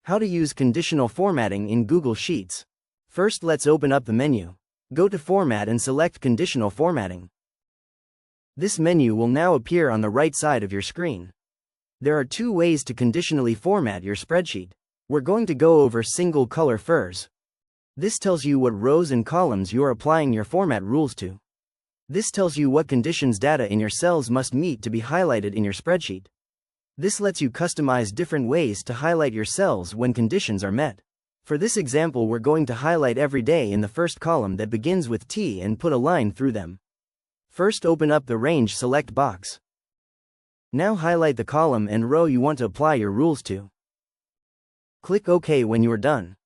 How to use conditional formatting in Google Sheets. First, let's open up the menu. Go to Format and select Conditional Formatting. This menu will now appear on the right side of your screen. There are two ways to conditionally format your spreadsheet. We're going to go over single color first. This tells you what rows and columns you are applying your format rules to. This tells you what conditions data in your cells must meet to be highlighted in your spreadsheet. This lets you customize different ways to highlight your cells when conditions are met. For this example, we're going to highlight every day in the first column that begins with T and put a line through them. First, open up the Range Select box. Now highlight the column and row you want to apply your rules to. Click OK when you are done.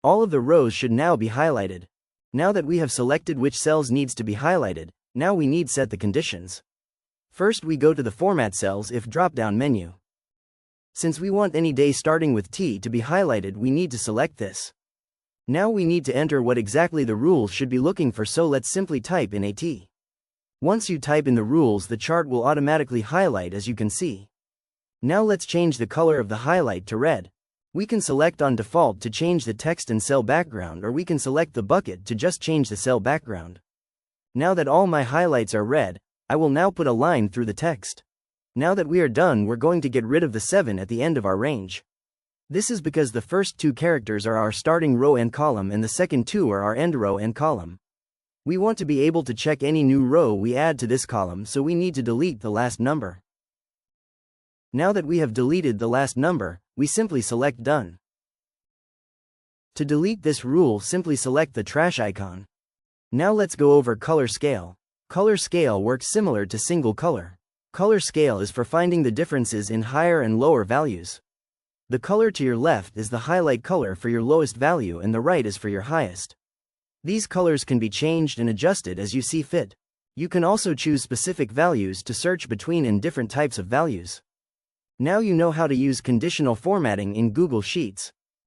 All of the rows should now be highlighted. Now that we have selected which cells needs to be highlighted, now we need set the conditions. First, we go to the Format Cells If drop-down menu. Since we want any day starting with T to be highlighted, we need to select this. Now we need to enter what exactly the rules should be looking for, so let's simply type in AT. Once you type in the rules, the chart will automatically highlight, as you can see. Now let's change the color of the highlight to red. We can select on default to change the text and cell background, or we can select the bucket to just change the cell background. Now that all my highlights are red, I will now put a line through the text. Now that we are done, we're going to get rid of the 7 at the end of our range. This is because the first 2 characters are our starting row and column and the second 2 are our end row and column. We want to be able to check any new row we add to this column, so we need to delete the last number. Now that we have deleted the last number, we simply select Done. To delete this rule, simply select the trash icon. Now let's go over Color Scale. Color scale works similar to single color. Color scale is for finding the differences in higher and lower values. The color to your left is the highlight color for your lowest value and the right is for your highest. These colors can be changed and adjusted as you see fit. You can also choose specific values to search between in different types of values. Now you know how to use conditional formatting in Google Sheets.